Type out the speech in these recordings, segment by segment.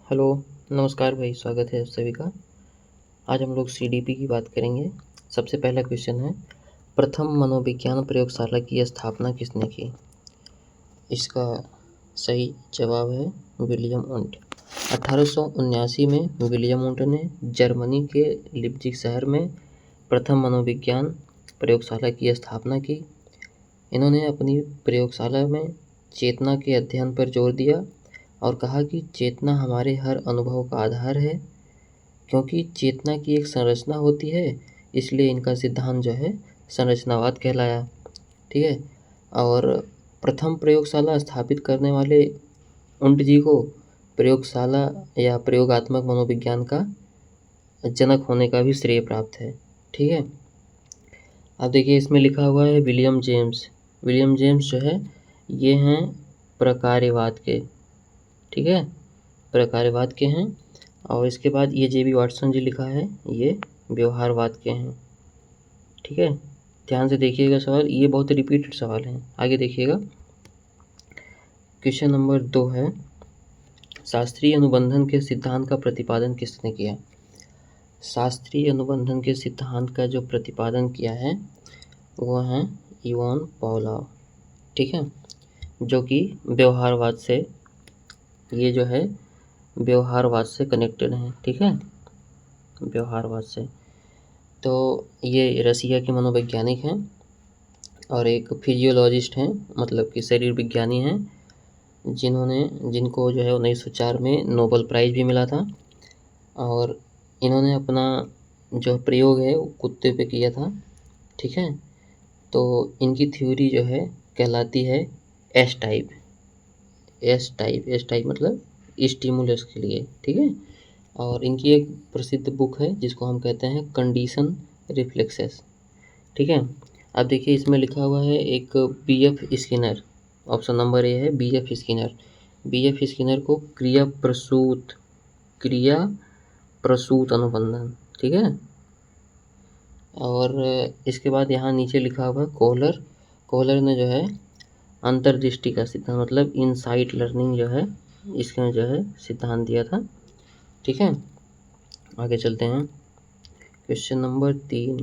Hello, नमस्कार भाई, स्वागत है आप सभी का। आज हम लोग सीडीपी की बात करेंगे। सबसे पहला क्वेश्चन है, प्रथम मनोविज्ञान प्रयोगशाला की स्थापना किसने की? इसका सही जवाब है विलियम वुंट। 1879 में विलियम वुंट ने जर्मनी के लिप्जिग शहर में प्रथम मनोविज्ञान प्रयोगशाला की स्थापना की। इन्होंने अपनी प्रयोगशाला में चेतना के अध्ययन पर जोर दिया और कहा कि चेतना हमारे हर अनुभव का आधार है। क्योंकि चेतना की एक संरचना होती है, इसलिए इनका सिद्धांत जो है संरचनावाद कहलाया। ठीक है। और प्रथम प्रयोगशाला स्थापित करने वाले उंट जी को प्रयोगशाला या प्रयोगात्मक मनोविज्ञान का जनक होने का भी श्रेय प्राप्त है। ठीक है। अब देखिए, इसमें लिखा हुआ है विलियम जेम्स। विलियम जेम्स जो है ये हैं प्रकार्यवाद के। ठीक है, प्रकार्यवाद के हैं। और इसके बाद ये जेबी वाटसन जी लिखा है, ये व्यवहारवाद के हैं। ठीक है, ध्यान से देखिएगा सवाल, ये बहुत रिपीटेड सवाल हैं। आगे देखिएगा, क्वेश्चन नंबर 2 है, शास्त्रीय अनुबंधन के सिद्धांत का प्रतिपादन किसने किया? शास्त्रीय अनुबंधन के सिद्धांत का जो प्रतिपादन किया है वो है इवान पावलोव। ठीक है, जो कि व्यवहारवाद से, ये जो है व्यवहारवाद से कनेक्टेड हैं। ठीक है, व्यवहारवाद से। तो ये रसिया के मनोवैज्ञानिक हैं और एक फिजियोलॉजिस्ट हैं, मतलब कि शरीर विज्ञानी हैं, जिनको जो है 1904 में नोबेल प्राइज़ भी मिला था। और इन्होंने अपना जो प्रयोग है वो कुत्ते पे किया था। ठीक है, तो इनकी थ्योरी जो है कहलाती है एस टाइप। एस टाइप मतलब स्टिमुलस के लिए। ठीक है, और इनकी एक प्रसिद्ध बुक है जिसको हम कहते हैं कंडीशन रिफ्लेक्सेस। ठीक है, अब देखिए इसमें लिखा हुआ है एक BF Skinner. Option number A है बीएफ स्किनर। बीएफ स्किनर को क्रिया प्रसूत अनुबंधन। ठीक है, और इसके बाद यहाँ नीचे लिखा हुआ है कोहलर ने जो है अंतर्दृष्टि का सिद्धांत, मतलब इनसाइट लर्निंग जो है, इसका जो है सिद्धांत दिया था। ठीक है, आगे चलते हैं। Question number 3,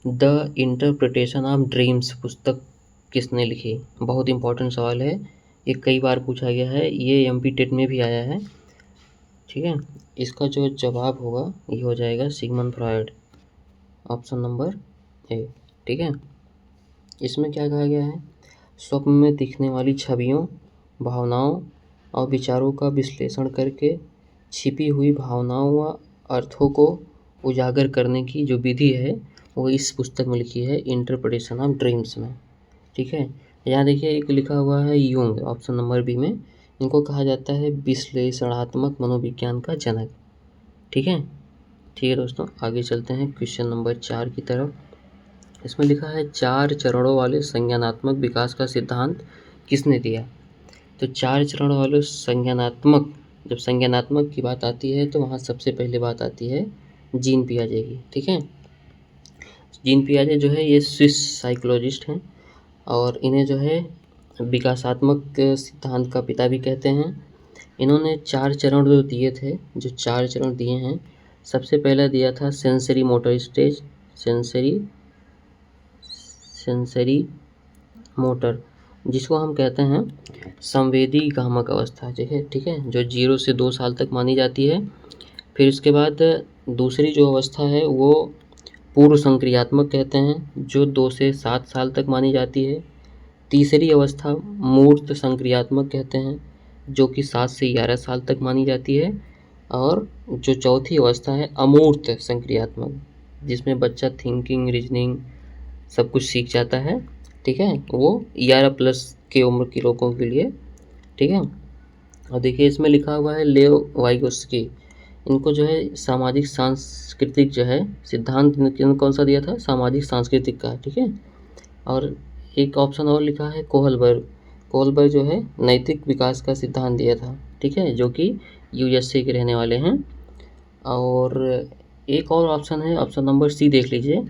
the interpretation of dreams पुस्तक किसने लिखी? बहुत इंपॉर्टेंट सवाल है, ये कई बार पूछा गया है, ये एमपी टेट में भी आया है। ठीक है, इसका जो जवाब होगा ये हो जाएगा Sigmund Freud. Option number A. ठीक है, इसमें क्या कहा गया है, स्वप्न में दिखने वाली छवियों, भावनाओं और विचारों का विश्लेषण करके छिपी हुई भावनाओं व अर्थों को उजागर करने की जो विधि है वो इस पुस्तक में लिखी है, इंटरप्रिटेशन ऑफ ड्रीम्स में। ठीक है, यहाँ देखिए एक लिखा हुआ है यूंग, ऑप्शन नंबर बी में। इनको कहा जाता है विश्लेषणात्मक मनोविज्ञान का जनक। ठीक है दोस्तों, आगे चलते हैं क्वेश्चन नंबर 4 की तरफ। इसमें लिखा है 4 चरणों वाले संज्ञानात्मक विकास का सिद्धांत किसने दिया? तो 4 चरणों वाले संज्ञानात्मक, जब संज्ञानात्मक की बात आती है तो वहाँ सबसे पहले बात आती है जीन पियाजे की। ठीक है, जीन पियाजे जो है ये स्विस साइकोलॉजिस्ट हैं और इन्हें जो है विकासात्मक सिद्धांत का पिता भी कहते हैं। इन्होंने 4 चरण जो दिए थे, जो 4 चरण दिए हैं, सबसे पहला दिया था sensory motor stage, sensory motor, जिसको हम कहते हैं संवेदी गामक अवस्था। ठीक है, जो 0 से 2 साल तक मानी जाती है। फिर उसके बाद दूसरी जो अवस्था है वो पूर्व संक्रियात्मक कहते हैं, जो 2 से 7 साल तक मानी जाती है। तीसरी अवस्था मूर्त संक्रियात्मक कहते हैं, जो कि 7 से 11 साल तक मानी जाती है। और जो चौथी अवस्था है अमूर्त संक्रियात्मक, जिसमें बच्चा थिंकिंग, रीजनिंग सब कुछ सीख जाता है। ठीक है, वो 11+ के उम्र के लोगों के लिए। ठीक है, और देखिए इसमें लिखा हुआ है लेव वाइगोस्की। इनको जो है सामाजिक सांस्कृतिक जो है सिद्धांत कौन सा दिया था? सामाजिक सांस्कृतिक का। ठीक है, और एक ऑप्शन और लिखा है कोहलबर्ग जो है नैतिक विकास का सिद्धांत दिया था। ठीक है, जो कि यूएसए के रहने वाले हैं। और एक और ऑप्शन है, ऑप्शन नंबर सी देख लीजिए,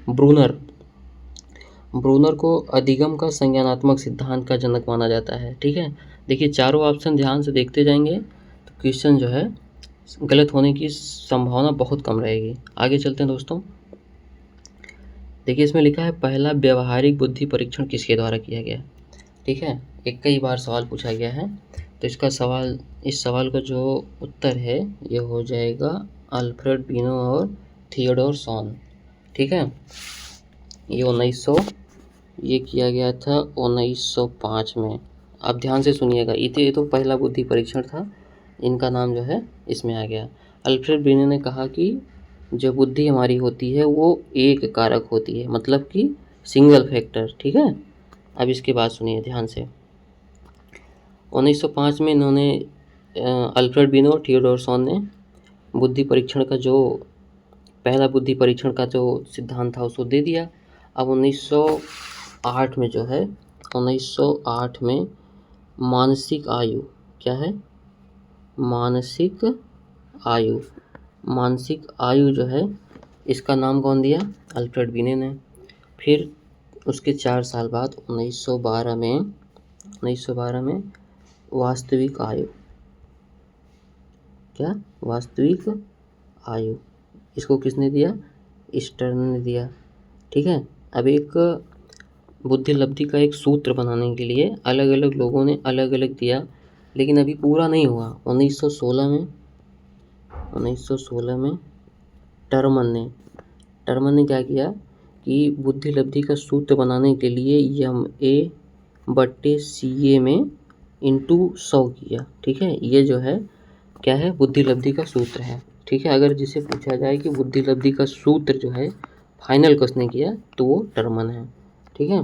ब्रूनर को अधिगम का संज्ञानात्मक सिद्धांत का जनक माना जाता है। ठीक है, देखिए चारों ऑप्शन ध्यान से देखते जाएंगे तो क्वेश्चन जो है गलत होने की संभावना बहुत कम रहेगी। आगे चलते हैं दोस्तों। देखिए इसमें लिखा है पहला व्यवहारिक बुद्धि परीक्षण किसके द्वारा किया गया। ठीक है, एक कई बार सवाल पूछा गया है, तो इस सवाल का जो उत्तर है ये हो जाएगा अल्फ्रेड बिनो और थियोडोर सॉन। ठीक है, ये किया गया था 1905 में। आप ध्यान से सुनिएगा, ये तो पहला बुद्धि परीक्षण था, इनका नाम जो है इसमें आ गया। अल्फ्रेड बिनो ने कहा कि जो बुद्धि हमारी होती है वो एक कारक होती है, मतलब कि सिंगल फैक्टर। ठीक है, अब इसके बाद सुनिए ध्यान से। 1905 में इन्होंने अल्फ्रेड बिनो और थियोडोर सॉन ने बुद्धि परीक्षण का जो पहला बुद्धि परीक्षण का जो सिद्धांत था उसको दे दिया। अब 1908 में जो है 1908 में मानसिक आयु क्या है, मानसिक आयु जो है इसका नाम कौन दिया, अल्फ्रेड बिने ने। फिर उसके 4 साल बाद 1912 में वास्तविक आयु क्या, वास्तविक आयु, इसको किसने दिया, स्टर्न ने दिया। ठीक है, अब एक बुद्धि लब्धि का एक सूत्र बनाने के लिए अलग अलग लोगों ने अलग अलग दिया, लेकिन अभी पूरा नहीं हुआ। 1916 में टर्मन ने क्या किया कि बुद्धि लब्धि का सूत्र बनाने के लिए MA/CA में इंटू 100 किया। ठीक है, ये जो है क्या है, बुद्धि लब्धि का सूत्र है। ठीक है, अगर जिसे पूछा जाए कि बुद्धि लब्धि का सूत्र जो है फाइनल किसने किया तो वो टर्मन है। ठीक है,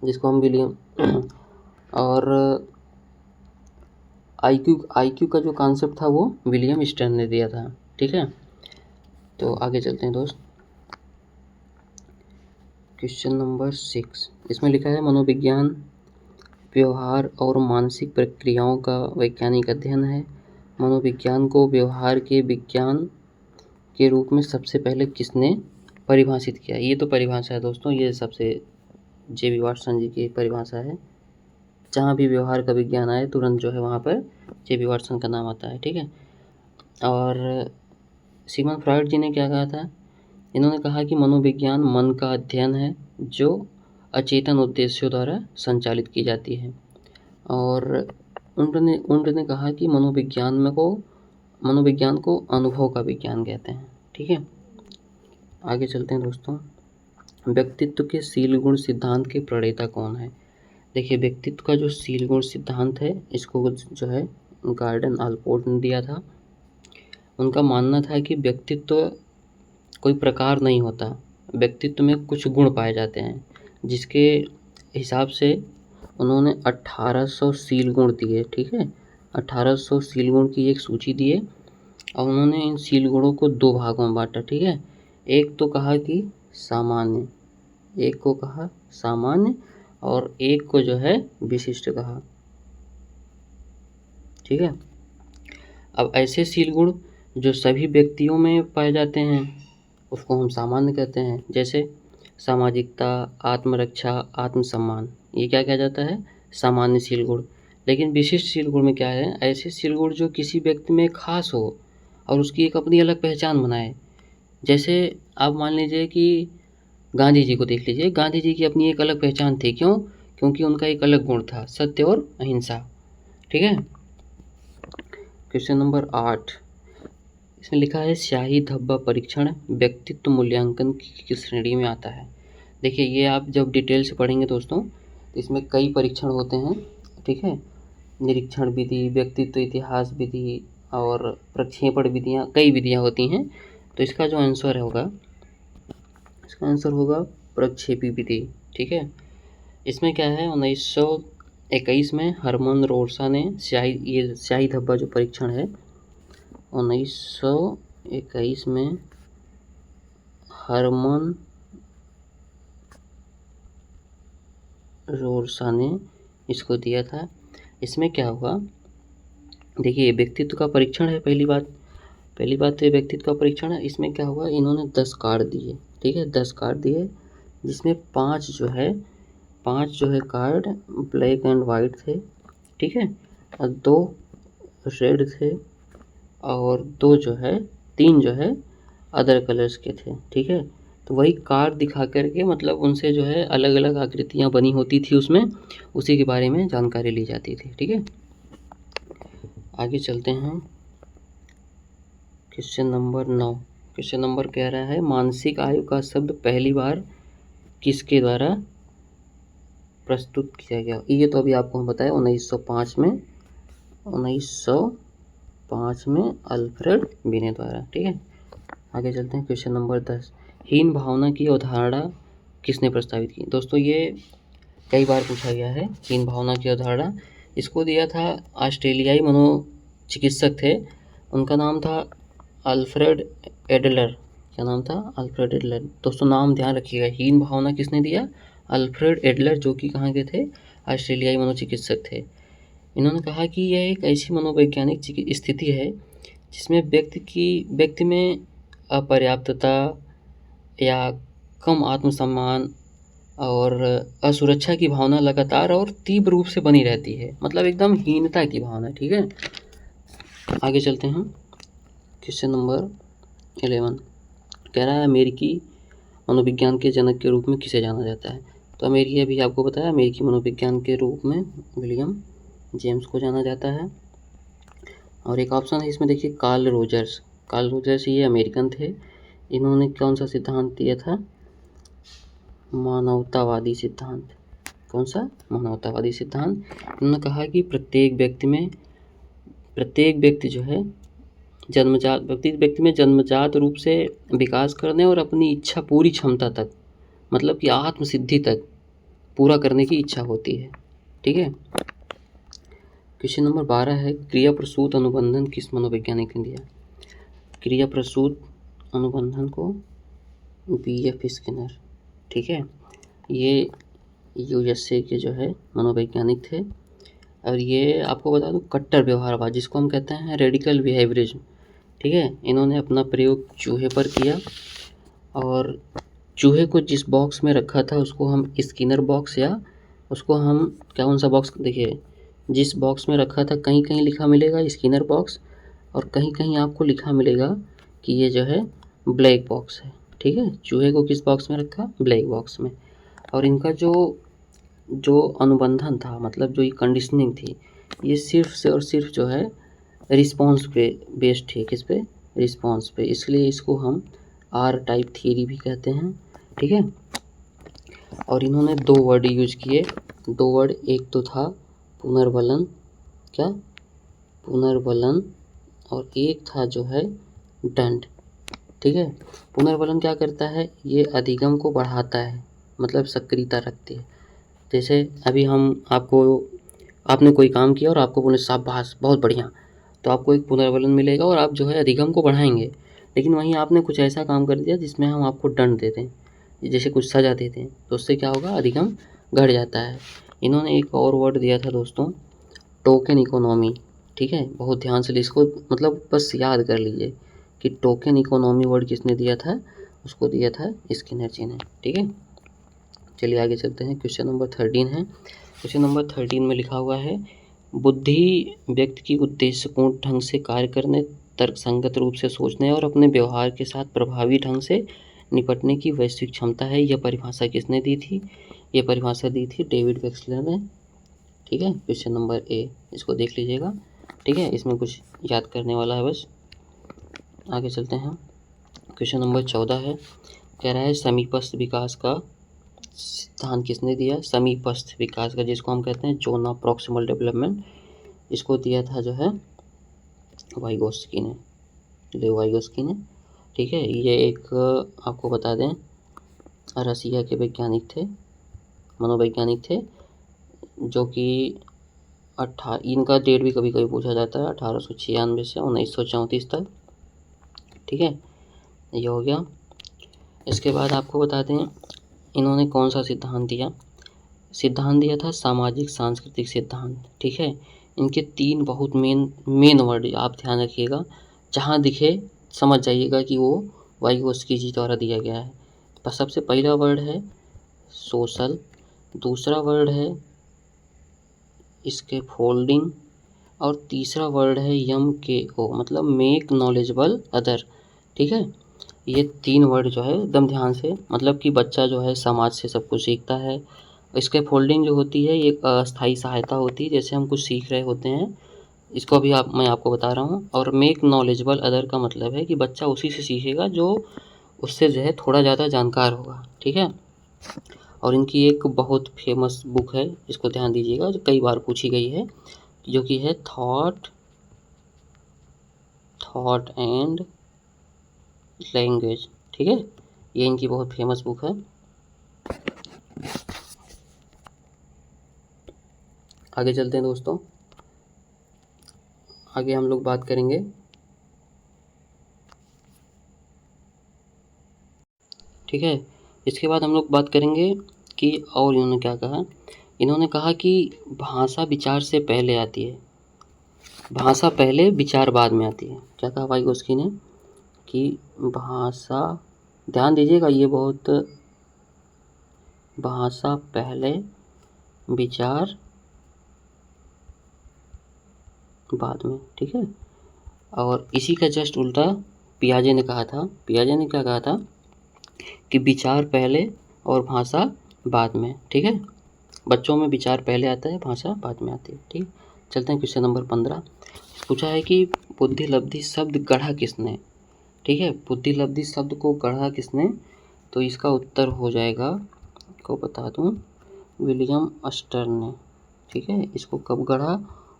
जिसको हम विलियम और आईक्यू का जो कॉन्सेप्ट था वो विलियम स्टर्न ने दिया था। ठीक है, तो आगे चलते हैं दोस्त। क्वेश्चन नंबर 6, इसमें लिखा है मनोविज्ञान व्यवहार और मानसिक प्रक्रियाओं का वैज्ञानिक अध्ययन है। मनोविज्ञान को व्यवहार के विज्ञान के रूप में सबसे पहले किसने परिभाषित किया। ये तो परिभाषा है दोस्तों, ये सबसे J.B. वाटसन जी की परिभाषा है। जहाँ भी व्यवहार का विज्ञान आए तुरंत जो है वहाँ पर J.B. वाटसन का नाम आता है। ठीक है, और सिगमंड फ्रॉइड जी ने क्या कहा था, इन्होंने कहा कि मनोविज्ञान मन का अध्ययन है जो अचेतन उद्देश्यों द्वारा संचालित की जाती है। और उन्होंने कहा कि मनोविज्ञान को अनुभव का विज्ञान कहते हैं। ठीक है, आगे चलते हैं दोस्तों। व्यक्तित्व के शील गुण सिद्धांत के प्रणेता कौन है। देखिए व्यक्तित्व का जो शील गुण सिद्धांत है इसको जो है गार्डन आलपोर्ट ने दिया था। उनका मानना था कि व्यक्तित्व कोई प्रकार नहीं होता, व्यक्तित्व में कुछ गुण पाए जाते हैं, जिसके हिसाब से उन्होंने 1800 शील गुण दिए। ठीक है, 1800 शील गुण की एक सूची दिए और उन्होंने इन शील गुणों को 2 भागों में बांटा। ठीक है, एक तो कहा कि सामान्य, और एक को जो है विशिष्ट कहा। ठीक है, अब ऐसे शील गुण जो सभी व्यक्तियों में पाए जाते हैं उसको हम सामान्य कहते हैं, जैसे सामाजिकता, आत्मरक्षा, आत्मसम्मान, ये क्या कहा जाता है, सामान्य शील गुण। लेकिन विशिष्ट शील गुण में क्या है, ऐसे शील गुण जो किसी व्यक्ति में खास हो और उसकी एक अपनी अलग पहचान बनाए। जैसे आप मान लीजिए कि गांधी जी को देख लीजिए, गांधी जी की अपनी एक अलग पहचान थी। क्यों, क्योंकि उनका एक अलग गुण था, सत्य और अहिंसा। ठीक है, क्वेश्चन नंबर 8, इसमें लिखा है स्याही धब्बा परीक्षण व्यक्तित्व मूल्यांकन की किस श्रेणी में आता है। देखिए ये आप जब डिटेल से पढ़ेंगे दोस्तों तो इसमें कई परीक्षण होते हैं। ठीक है, निरीक्षण विधि, व्यक्तित्व इतिहास विधि और प्रक्षेपण विधियाँ, कई विधियाँ होती हैं। तो इसका जो आंसर होगा प्रक्षेपी विधि। ठीक है, इसमें क्या है 1921 में हरमन रोल्सा ने स्याही धब्बा जो परीक्षण है 1921 में हरमन रोल्सा ने इसको दिया था। इसमें क्या होगा, देखिए व्यक्तित्व का परीक्षण है। पहली बात तो व्यक्तित्व का परीक्षण है। इसमें क्या हुआ, इन्होंने 10 कार्ड दिए। ठीक है, 10 कार्ड दिए जिसमें 5 जो है कार्ड ब्लैक एंड वाइट थे ठीक है, और 2 रेड थे और 2 जो है 3 जो है अदर कलर्स के थे। ठीक है, तो वही कार दिखा कर के मतलब उनसे जो है अलग अलग आकृतियाँ बनी होती थी उसमें, उसी के बारे में जानकारी ली जाती थी। ठीक है, आगे चलते हैं। Question number 9। क्वेश्चन नंबर कह रहा है मानसिक आयु का शब्द पहली बार किसके द्वारा प्रस्तुत किया गया। ये तो अभी आपको हम बताया 1905 में अल्फ्रेड बिने द्वारा। ठीक है, आगे चलते हैं। Question number 10। हीन भावना की अवधारणा किसने प्रस्तावित की। दोस्तों ये कई बार पूछा गया है। हीन भावना की अवधारणा इसको दिया था ऑस्ट्रेलियाई मनोचिकित्सक थे, उनका नाम था अल्फ्रेड एडलर। क्या नाम था? Alfred Adler. दोस्तों नाम ध्यान रखिएगा, हीन भावना किसने दिया? अल्फ्रेड एडलर, जो कि कहाँ के थे? ऑस्ट्रेलियाई मनोचिकित्सक थे। इन्होंने कहा कि यह एक ऐसी मनोवैज्ञानिक स्थिति है जिसमें व्यक्ति में अपर्याप्तता या कम आत्मसम्मान और असुरक्षा की भावना लगातार और तीव्र रूप से बनी रहती है, मतलब एकदम हीनता की भावना। ठीक है, आगे चलते हैं। क्वेश्चन नंबर 11 कह रहा है अमेरिकी मनोविज्ञान के जनक के रूप में किसे जाना जाता है। तो अमेरिकी, अभी आपको बताया, अमेरिकी मनोविज्ञान के रूप में विलियम जेम्स को जाना जाता है। और एक ऑप्शन है इसमें, देखिए कार्ल रोजर्स। कार्ल रोजर्स ये अमेरिकन थे, इन्होंने कौन सा सिद्धांत दिया था? मानवतावादी सिद्धांत। कौन सा? मानवतावादी सिद्धांत। उन्होंने कहा कि प्रत्येक व्यक्ति जो है व्यक्ति में जन्मजात रूप से विकास करने और अपनी इच्छा पूरी क्षमता तक, मतलब कि आत्मसिद्धि तक पूरा करने की इच्छा होती है। ठीक है, क्वेश्चन नंबर 12 है क्रिया प्रसूत अनुबंधन किस मनोवैज्ञानिक ने दिया। क्रिया प्रसूत अनुबंधन को BF स्किनर। ठीक है, ये USA के जो है मनोवैज्ञानिक थे, और ये आपको बता दूं कट्टर व्यवहारवाद, जिसको हम कहते हैं रेडिकल बिहेवियरिज्म। ठीक है, इन्होंने अपना प्रयोग चूहे पर किया, और चूहे को जिस बॉक्स में रखा था उसको हम स्किनर बॉक्स, या उसको हम कौन सा बॉक्स, देखिए जिस बॉक्स में रखा था कहीं कहीं लिखा मिलेगा स्किनर बॉक्स, और कहीं कहीं आपको लिखा मिलेगा कि ये जो है ब्लैक बॉक्स है। ठीक है, चूहे को किस बॉक्स में रखा? ब्लैक बॉक्स में। और इनका जो अनुबंधन था, मतलब जो ये कंडीशनिंग थी, ये सिर्फ से और सिर्फ जो है रिस्पॉन्स पे बेस्ड थी। किस पे? रिस्पॉन्स पे। इसलिए इसको हम R टाइप थ्योरी भी कहते हैं। ठीक है, और इन्होंने 2 वर्ड यूज किए, 2 वर्ड, एक तो था पुनर्बलन, क्या? पुनर्बलन, और एक था जो है दंड। ठीक है, पुनर्बलन क्या करता है? ये अधिगम को बढ़ाता है, मतलब सक्रियता रखती है। जैसे अभी आपने कोई काम किया और आपको बोले शाबाश बहुत बढ़िया, तो आपको एक पुनर्बलन मिलेगा और आप जो है अधिगम को बढ़ाएंगे। लेकिन वहीं आपने कुछ ऐसा काम कर दिया जिसमें हम आपको दंड देते हैं, जैसे कुछ सजा देते हैं, तो उससे क्या होगा? अधिगम घट जाता है। इन्होंने एक और वर्ड दिया था दोस्तों, टोकन इकोनॉमी। ठीक है, बहुत ध्यान से इसको मतलब बस याद कर लीजिए कि टोकन इकोनॉमी वर्ड किसने दिया था? उसको दिया था स्किनर जी ने। ठीक है, चलिए आगे चलते हैं। क्वेश्चन नंबर 13 है। क्वेश्चन नंबर 13 में लिखा हुआ है बुद्धि व्यक्ति की उद्देश्यपूर्ण ढंग से कार्य करने, तर्कसंगत रूप से सोचने और अपने व्यवहार के साथ प्रभावी ढंग से निपटने की वैश्विक क्षमता है। यह परिभाषा किसने दी थी? यह परिभाषा दी थी डेविड वेक्सलर ने। ठीक है, क्वेश्चन नंबर A, इसको देख लीजिएगा। ठीक है, इसमें कुछ याद करने वाला है बस। आगे चलते हैं। क्वेश्चन नंबर 14 है, कह रहा है समीपस्थ विकास का सिद्धांत किसने दिया? समीपस्थ विकास का, जिसको हम कहते हैं जोन ऑफ प्रॉक्सिमल डेवलपमेंट, इसको दिया था जो है वाइगोस्की ने, लेव वाइगोस्की ने। ठीक है, ये एक आपको बता दें रसिया के वैज्ञानिक थे, मनोवैज्ञानिक थे, जो कि इनका डेट भी कभी कभी पूछा जाता है, 1896 से 1934 तक। ठीक है, ये हो गया। इसके बाद आपको बता दें इन्होंने कौन सा सिद्धांत दिया। सिद्धांत दिया था सामाजिक सांस्कृतिक सिद्धांत। ठीक है, इनके 3 बहुत मेन वर्ड आप ध्यान रखिएगा, जहाँ दिखे समझ जाइएगा कि वो वाइगोस्की जी द्वारा दिया गया है। तो सबसे पहला वर्ड है सोशल, दूसरा वर्ड है इसके फोल्डिंग, और तीसरा वर्ड है MKO मतलब मेक नॉलेजेबल अदर। ठीक है, ये 3 वर्ड जो है एकदम ध्यान से, मतलब कि बच्चा जो है समाज से सब कुछ सीखता है। इसके फोल्डिंग जो होती है ये अस्थायी सहायता होती है, जैसे हम कुछ सीख रहे होते हैं, इसको अभी मैं आपको बता रहा हूँ। और मेक नॉलेजेबल अदर का मतलब है कि बच्चा उसी से सीखेगा जो उससे जो है थोड़ा ज़्यादा जानकार होगा। ठीक है, और इनकी एक बहुत फेमस बुक है, इसको ध्यान दीजिएगा, जो कई बार पूछी गई है, जो कि है थॉट एंड लैंग्वेज। ठीक है, ये इनकी बहुत फेमस बुक है। आगे चलते हैं दोस्तों, आगे हम लोग बात करेंगे ठीक है। इसके बाद हम लोग बात करेंगे कि और इन्होंने क्या कहा। इन्होंने कहा कि भाषा विचार से पहले आती है, भाषा पहले विचार बाद में आती है। क्या कहा भाई उसकी ने कि भाषा, ध्यान दीजिएगा ये बहुत, भाषा पहले विचार बाद में। ठीक है, और इसी का जस्ट उल्टा पियाजे ने कहा था। पियाजे ने क्या कहा था कि विचार पहले और भाषा बाद में। ठीक है, बच्चों में विचार पहले आता है, भाषा बाद में आती है। ठीक, चलते हैं क्वेश्चन नंबर 15। पूछा है कि बुद्धिलब्धि शब्द गढ़ा किसने। ठीक है, बुद्धिलब्धि शब्द को गढ़ा किसने, तो इसका उत्तर हो जाएगा, को बता दूं, विलियम अस्टर ने। ठीक है, इसको कब गढ़ा,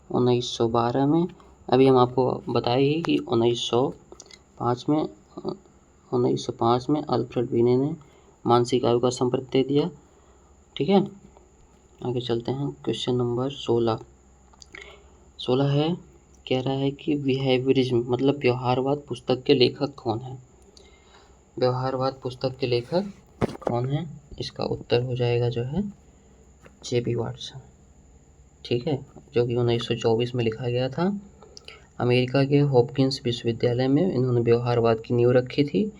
1912 में। अभी हम आपको बताए ही कि 1905 में अल्फ्रेड बीने ने मानसिक आयु का संप्रत्यय दिया। ठीक है, आगे चलते हैं क्वेश्चन नंबर 16 है, कह रहा है कि बिहेवियरिज्म मतलब व्यवहारवाद पुस्तक के लेखक कौन है। व्यवहारवाद पुस्तक के लेखक कौन है, इसका उत्तर हो जाएगा जो है JB वाटसन। ठीक है, जो कि 1924 में लिखा गया था। अमेरिका के हॉपकिंस विश्वविद्यालय में इन्होंने व्यवहारवाद की नींव रखी थी,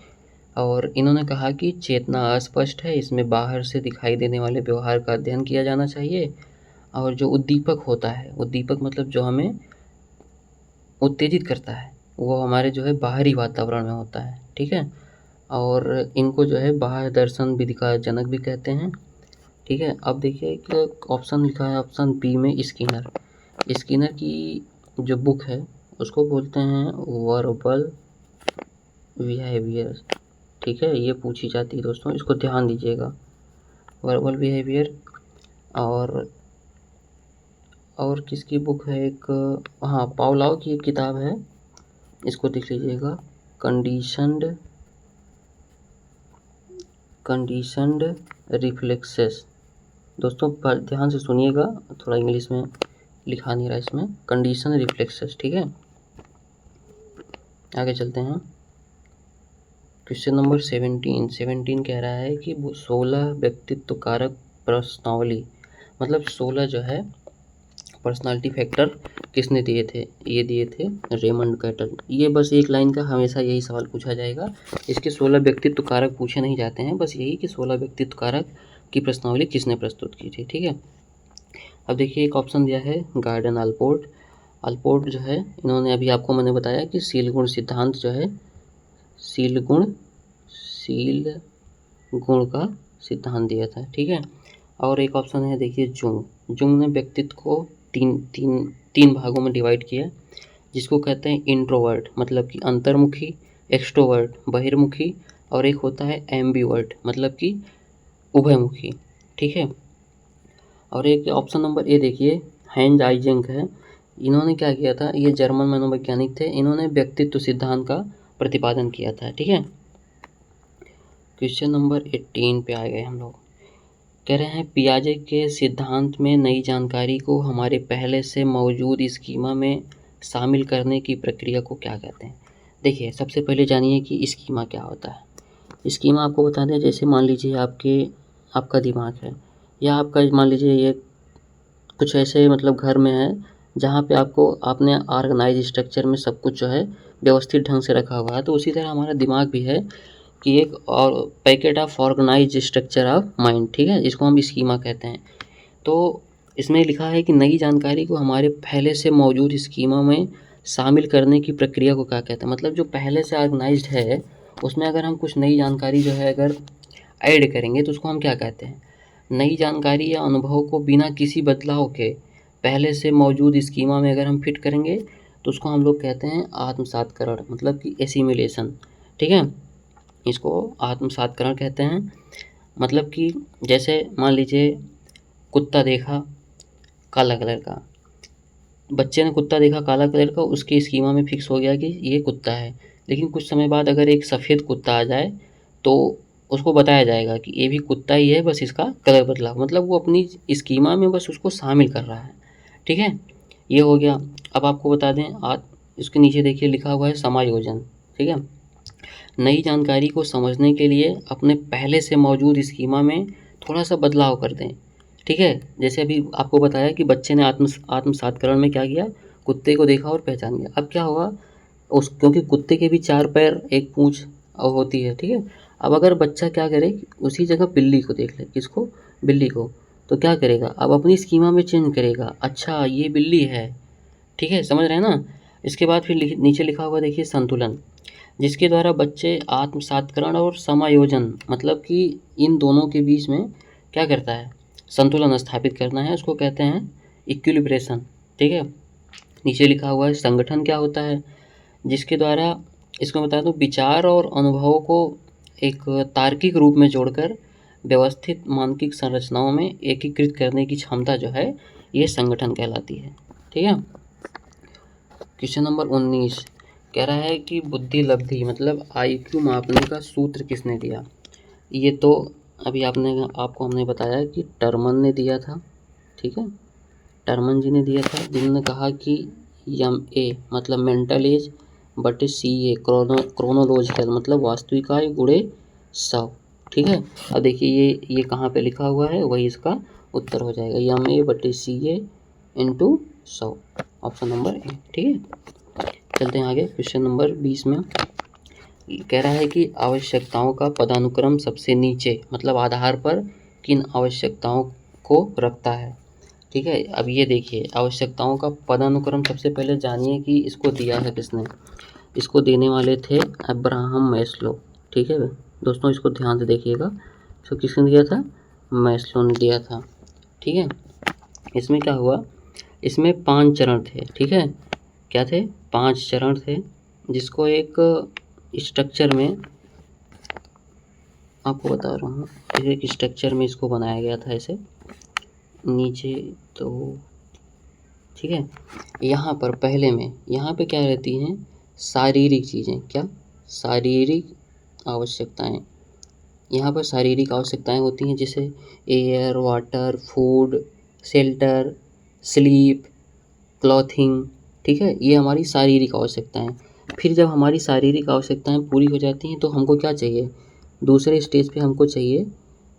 और इन्होंने कहा कि चेतना अस्पष्ट है, इसमें बाहर से दिखाई देने वाले व्यवहार का अध्ययन किया जाना चाहिए, और जो उद्दीपक होता है, उद्दीपक मतलब जो हमें उत्तेजित करता है, वो हमारे जो है बाहरी वातावरण में होता है। ठीक है, और इनको जो है बाह्य दर्शन विधि का जनक भी कहते हैं। ठीक है, अब देखिए एक ऑप्शन लिखा है, ऑप्शन बी में स्किनर। स्किनर की जो बुक है उसको बोलते हैं वर्बल बिहेवियर। ठीक है, ये पूछी जाती है दोस्तों, इसको ध्यान दीजिएगा, वर्बल बिहेवियर। और किसकी बुक है एक, हाँ, पावलाव की एक किताब है, इसको देख लीजिएगा, कंडीशनड रिफ्लेक्सेस। दोस्तों ध्यान से सुनिएगा, थोड़ा इंग्लिश में लिखा नहीं रहा इसमें, कंडीशन रिफ्लेक्सेस। ठीक है, आगे चलते हैं क्वेश्चन नंबर 17 कह रहा है कि 16 व्यक्तित्व कारक प्रश्नावली, मतलब 16 जो है पर्सनालिटी फैक्टर किसने दिए थे, ये दिए थे रेमंड कैटल। ये बस एक लाइन का हमेशा यही सवाल पूछा जाएगा, इसके 16 व्यक्तित्व कारक पूछे नहीं जाते हैं, बस यही कि 16 व्यक्तित्व कारक की प्रश्नावली किसने प्रस्तुत की थी। ठीक है, अब देखिए एक ऑप्शन दिया है गार्डन अल्पोर्ट। अल्पोर्ट जो है, इन्होंने अभी आपको मैंने बताया कि शील गुण सिद्धांत जो है, शील गुण का सिद्धांत दिया था। ठीक है, और एक ऑप्शन है देखिए जुंग ने व्यक्तित्व को तीन भागों में डिवाइड किया, जिसको कहते हैं इंट्रोवर्ट मतलब कि अंतर्मुखी, एक्सट्रोवर्ट बहिर्मुखी, और एक होता है एम्बीवर्ट मतलब कि उभयमुखी। ठीक है, और एक ऑप्शन नंबर ए देखिए हैंज आइजेंक है, इन्होंने क्या किया था, ये जर्मन मनोवैज्ञानिक थे, इन्होंने व्यक्तित्व सिद्धांत का प्रतिपादन किया था। ठीक है, क्वेश्चन नंबर 18 पे आ गए हम लोग। कह रहे हैं पियाजे के सिद्धांत में नई जानकारी को हमारे पहले से मौजूद स्कीमा में शामिल करने की प्रक्रिया को क्या कहते हैं। देखिए सबसे पहले जानिए कि स्कीमा क्या होता है। स्कीमा आपको बता दें, जैसे मान लीजिए आपका दिमाग है, या आपका मान लीजिए ये कुछ ऐसे मतलब घर में है जहाँ पे आपने ऑर्गेनाइज स्ट्रक्चर में सब कुछ जो है व्यवस्थित ढंग से रखा हुआ है, तो उसी तरह हमारा दिमाग भी है कि एक और packet of organise structure of mind. ठीक है, इसको हम स्कीमा कहते हैं। तो इसमें लिखा है कि नई जानकारी को हमारे पहले से मौजूद स्कीमा में शामिल करने की प्रक्रिया को क्या कहते हैं। मतलब जो पहले से ऑर्गेनाइज्ड है उसमें अगर हम कुछ नई जानकारी जो है अगर ऐड करेंगे तो उसको हम क्या कहते हैं। नई जानकारी या अनुभव को बिना किसी बदलाव के पहले से मौजूद स्कीमा में अगर हम फिट करेंगे तो उसको हम लोग कहते हैं आत्मसातकरण, मतलब कि एसिमिलेशन। ठीक है, इसको आत्मसातकरण कहते हैं। मतलब कि जैसे मान लीजिए कुत्ता देखा काला कलर का, बच्चे ने कुत्ता देखा काला कलर का, उसके स्कीमा में फिक्स हो गया कि ये कुत्ता है। लेकिन कुछ समय बाद अगर एक सफ़ेद कुत्ता आ जाए तो उसको बताया जाएगा कि ये भी कुत्ता ही है, बस इसका कलर बदला। मतलब वो अपनी स्कीमा में बस उसको शामिल कर रहा है। ठीक है, ये हो गया। अब आपको बता दें इसके नीचे देखिए लिखा हुआ है समायोजन। ठीक है, नई जानकारी को समझने के लिए अपने पहले से मौजूद स्कीमा में थोड़ा सा बदलाव कर दें। ठीक है, जैसे अभी आपको बताया कि बच्चे ने आत्मसातकरण में क्या किया, कुत्ते को देखा और पहचान गया। अब क्या होगा, क्योंकि कुत्ते के भी 4 पैर 1 पूँछ होती है। ठीक है, अब अगर बच्चा क्या करे, उसी जगह बिल्ली को देख ले। किसको? बिल्ली को। तो क्या करेगा, अब अपनी स्कीमा में चेंज करेगा, अच्छा ये बिल्ली है। ठीक है, समझ रहे हैं ना। इसके बाद फिर नीचे लिखा हुआ देखिए संतुलन, जिसके द्वारा बच्चे आत्मसातकरण और समायोजन, मतलब कि इन दोनों के बीच में क्या करता है, संतुलन स्थापित करना है, उसको कहते हैं इक्विलिब्रेशन। ठीक है, नीचे लिखा हुआ है संगठन क्या होता है, जिसके द्वारा, इसको बता दूं, विचार और अनुभवों को एक तार्किक रूप में जोड़कर व्यवस्थित मानसिक संरचनाओं में एकीकृत करने की क्षमता जो है ये संगठन कहलाती है। ठीक है, क्वेश्चन नंबर 19 कह रहा है कि बुद्धि लब्धि मतलब IQ मापने का सूत्र किसने दिया। ये तो अभी आपको हमने बताया कि टर्मन ने दिया था। ठीक है, टर्मन जी ने दिया था, जिन्होंने कहा कि MA मतलब मेंटल एज बटे CA क्रोनोलॉजिकल मतलब वास्तविक आयु गुणे 100। ठीक है, अब देखिए ये कहाँ पे लिखा हुआ है, वही इसका उत्तर हो जाएगा, MA बटे CA into 100, option number A. ठीक है, चलते हैं आगे। क्वेश्चन नंबर 20 में कह रहा है कि आवश्यकताओं का पदानुक्रम सबसे नीचे मतलब आधार पर किन आवश्यकताओं को रखता है। ठीक है, अब ये देखिए आवश्यकताओं का पदानुक्रम सबसे पहले जानिए कि इसको दिया है किसने। इसको देने वाले थे अब्राहम मैस्लो। ठीक है दोस्तों, इसको ध्यान से देखिएगा, इसको किसने दिया था, मैस्लो ने दिया था। ठीक है, इसमें क्या हुआ, इसमें 5 चरण थे। ठीक है, क्या थे, 5 चरण थे, जिसको एक स्ट्रक्चर में आपको बता रहा हूँ, एक स्ट्रक्चर में इसको बनाया गया था ऐसे नीचे। तो ठीक है, यहाँ पर पहले में यहाँ पे क्या रहती हैं, शारीरिक चीज़ें, क्या शारीरिक आवश्यकताएं। यहाँ पर शारीरिक आवश्यकताएं होती हैं, जैसे air, water, food, shelter, sleep, clothing. ठीक है, ये हमारी शारीरिक आवश्यकताएं। फिर जब हमारी शारीरिक आवश्यकताएं पूरी हो जाती हैं तो हमको क्या चाहिए, दूसरे स्टेज पे हमको चाहिए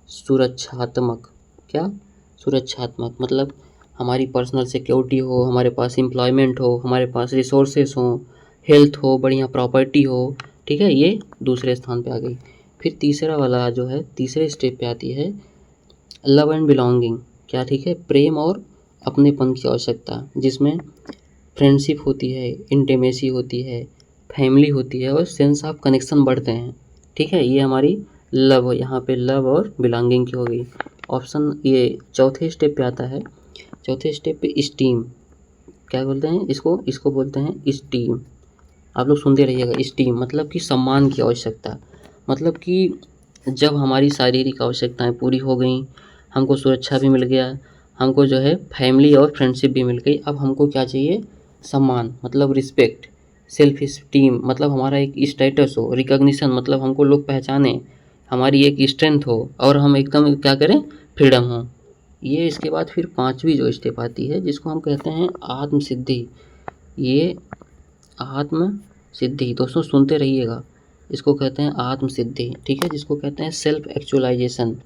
सुरक्षात्मक। क्या, सुरक्षात्मक मतलब हमारी पर्सनल सिक्योरिटी हो, हमारे पास एम्प्लॉयमेंट हो, हमारे पास रिसोर्सेस हो, हेल्थ हो, बढ़िया प्रॉपर्टी हो। ठीक है, ये दूसरे स्थान पे आ गई। फिर तीसरा वाला जो है, तीसरे स्टेप पे आती है लव एंड बिलोंगिंग। क्या, ठीक है, प्रेम और अपनेपन की आवश्यकता, जिसमें फ्रेंडशिप होती है, इंटीमेसी होती है, फैमिली होती है और सेंस ऑफ कनेक्शन बढ़ते हैं। ठीक है, ये हमारी लव, यहाँ पे लव और बिलोंगिंग की हो गई। ऑप्शन ये चौथे स्टेप पे आता है, चौथे स्टेप पे स्टीम। क्या बोलते हैं इसको बोलते हैं स्टीम। आप लोग सुनते रहिएगा, स्टीम मतलब कि सम्मान की आवश्यकता। मतलब कि जब हमारी शारीरिक आवश्यकताएं पूरी हो गई, हमको सुरक्षा भी मिल गया, हमको जो है फैमिली और फ्रेंडशिप भी मिल गई, अब हमको क्या चाहिए, सम्मान मतलब रिस्पेक्ट, सेल्फ स्टीम मतलब हमारा एक स्टेटस हो, रिकॉग्निशन मतलब हमको लोग पहचाने, हमारी एक स्ट्रेंथ हो और हम एकदम क्या करें, फ्रीडम हो। ये इसके बाद फिर 5वीं जो स्टेप आती है, जिसको हम कहते हैं आत्म सिद्धि। ये आत्म सिद्धि, दोस्तों सुनते रहिएगा, इसको कहते हैं आत्म सिद्धि। ठीक है, जिसको कहते हैं सेल्फ एक्चुअलाइजेशन।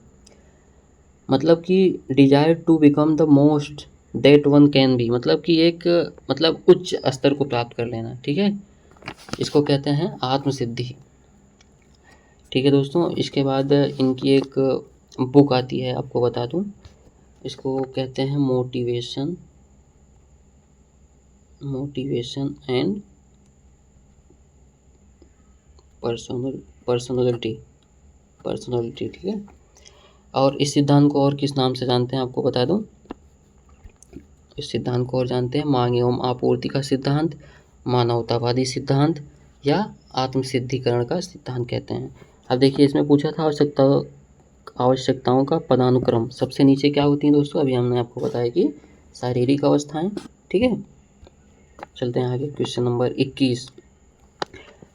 मतलब कि desire to become the most that one can be, मतलब कि एक मतलब उच्च स्तर को प्राप्त कर लेना। ठीक है, इसको कहते हैं आत्मसिद्धि। ठीक है दोस्तों, इसके बाद इनकी एक बुक आती है, आपको बता दूं, इसको कहते हैं मोटिवेशन एंड पर्सनैलिटी, ठीक है। और इस सिद्धांत को और किस नाम से जानते हैं आपको बता दूं, इस सिद्धांत को और जानते हैं मांग एवं आपूर्ति का सिद्धांत, मानवतावादी सिद्धांत या आत्मसिद्धिकरण का सिद्धांत कहते हैं। अब देखिए इसमें पूछा था आवश्यकताओं का पदानुक्रम, सबसे नीचे क्या होती हैं दोस्तों, अभी हमने आपको बताया कि शारीरिक अवस्थाएं, ठीक है। चलते हैं आगे, question number 21,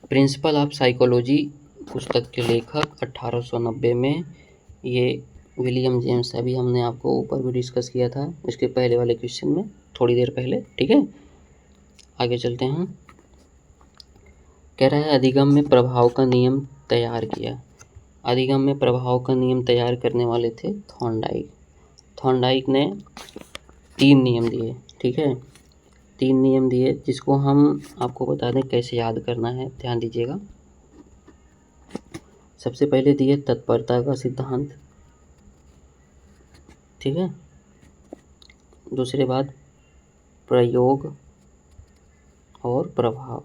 principle of psychology पुस्तक के लेखक 1890 में, ये विलियम जेम्स, अभी हमने आपको ऊपर भी डिस्कस किया था इसके पहले वाले क्वेश्चन में थोड़ी देर पहले, ठीक है। आगे चलते हैं, कह रहा है अधिगम में प्रभाव का नियम तैयार किया। अधिगम में प्रभाव का नियम तैयार करने वाले थे थॉर्नडाइक। थॉर्नडाइक ने 3 नियम दिए, ठीक है, 3 नियम दिए जिसको हम आपको बता दें कैसे याद करना है, ध्यान दीजिएगा। सबसे पहले दिए तत्परता का सिद्धांत, ठीक है। दूसरे बात प्रयोग और प्रभाव,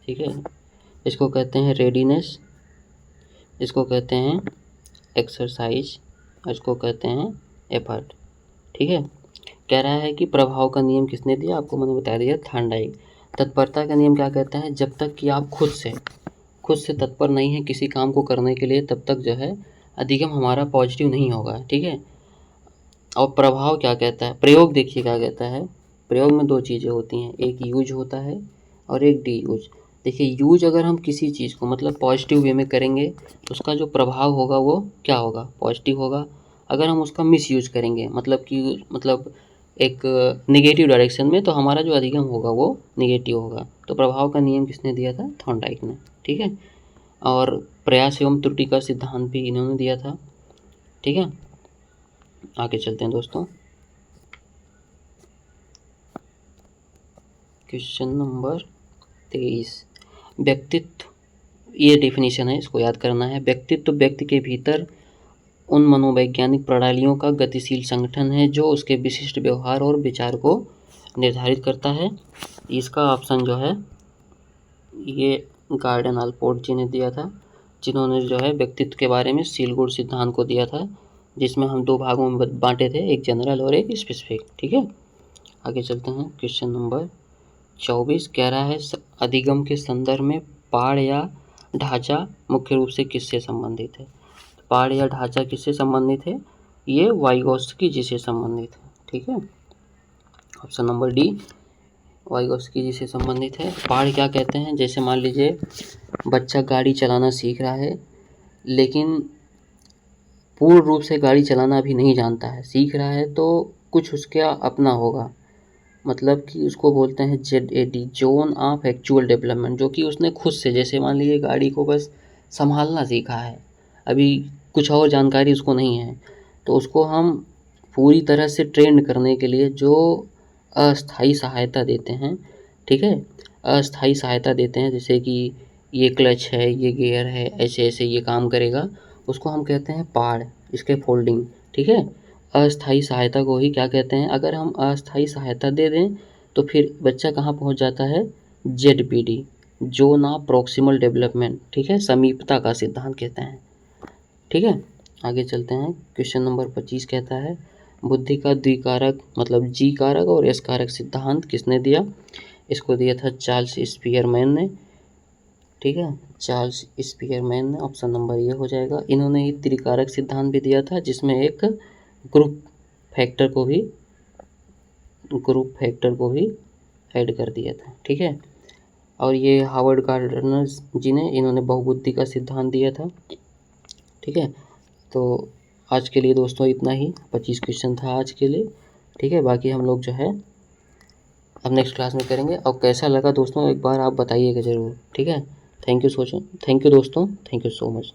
ठीक है। इसको कहते हैं रेडीनेस, इसको कहते हैं एक्सरसाइज, इसको कहते हैं एफर्ट, ठीक है। कह रहा है कि प्रभाव का नियम किसने दिया, आपको मैंने बता दिया थॉर्नडाइक। तत्परता का नियम क्या कहता है, जब तक कि आप खुद से तत्पर नहीं है किसी काम को करने के लिए, तब तक जो है अधिगम हमारा पॉजिटिव नहीं होगा, ठीक है। और प्रभाव क्या कहता है, प्रयोग देखिए क्या कहता है, प्रयोग में 2 चीज़ें होती हैं, एक यूज होता है और एक डी यूज। देखिए यूज अगर हम किसी चीज़ को मतलब पॉजिटिव वे में करेंगे तो उसका जो प्रभाव होगा वो क्या होगा, पॉजिटिव होगा। अगर हम उसका मिस यूज करेंगे मतलब एक निगेटिव डायरेक्शन में, तो हमारा जो अधिगम होगा वो निगेटिव होगा। तो प्रभाव का नियम किसने दिया था, थॉर्नडाइक ने, ठीक है। और प्रयास एवं त्रुटि का सिद्धांत भी इन्होंने दिया था, ठीक है। आगे चलते हैं दोस्तों, क्वेश्चन नंबर 23, व्यक्तित्व, ये डेफिनेशन है, इसको याद करना है। व्यक्तित्व व्यक्ति के भीतर उन मनोवैज्ञानिक प्रणालियों का गतिशील संगठन है जो उसके विशिष्ट व्यवहार और विचार को निर्धारित करता है। इसका ऑप्शन जो है ये गार्डन आलपोर्ट जी ने दिया था, जिन्होंने जो है व्यक्तित्व के बारे में सीलगुड सिद्धांत को दिया था, जिसमें हम 2 भागों में बांटे थे, एक जनरल और एक स्पेसिफिक, ठीक है। आगे चलते हैं, क्वेश्चन नंबर 24 कह रहा है अधिगम के संदर्भ में पाठ या ढांचा मुख्य रूप से किससे संबंधित है। पाठ या ढांचा किससे संबंधित है, ये वाइगोत्स्की जी से संबंधित है, ठीक है। ऑप्शन नंबर डी वाइगोत्स्की जी से संबंधित है। पाठ क्या कहते हैं, जैसे मान लीजिए बच्चा गाड़ी चलाना सीख रहा है लेकिन पूर्ण रूप से गाड़ी चलाना अभी नहीं जानता है, सीख रहा है तो कुछ उसका अपना होगा, मतलब कि उसको बोलते हैं ZAD, zone of actual development, जो कि उसने खुद से, जैसे मान लीजिए गाड़ी को बस संभालना सीखा है, अभी कुछ और जानकारी उसको नहीं है, तो उसको हम पूरी तरह से ट्रेंड करने के लिए जो अस्थाई सहायता देते हैं, ठीक है, अस्थाई सहायता देते हैं, जैसे कि ये क्लच है, ये गियर है, ऐसे ऐसे ये काम करेगा, उसको हम कहते हैं पाड़, इसके फोल्डिंग, ठीक है। अस्थाई सहायता को ही क्या कहते हैं, अगर हम अस्थाई सहायता दे दें तो फिर बच्चा कहाँ पहुँच जाता है, ZPD, zone of proximal development, ठीक है, समीपता का सिद्धांत कहते हैं, ठीक है। आगे चलते हैं, क्वेश्चन नंबर 25 कहता है बुद्धि का द्विकारक मतलब जी कारक और एस कारक सिद्धांत किसने दिया, इसको दिया था चार्ल्स स्पीयरमैन ने, ठीक है, चार्ल्स स्पीयरमैन ने, ऑप्शन नंबर ये हो जाएगा। इन्होंने ही त्रिकारक सिद्धांत भी दिया था, जिसमें एक ग्रुप फैक्टर को भी ऐड कर दिया था, ठीक है। और ये हार्वर्ड गार्डनर जी ने, इन्होंने बहुबुद्धि का सिद्धांत दिया था, ठीक है। तो आज के लिए दोस्तों इतना ही, 25 क्वेश्चन था आज के लिए, ठीक है। बाकी हम लोग जो है अब नेक्स्ट क्लास में करेंगे। और कैसा लगा दोस्तों एक बार आप बताइएगा ज़रूर, ठीक है। थैंक यू दोस्तों, थैंक यू सो मच।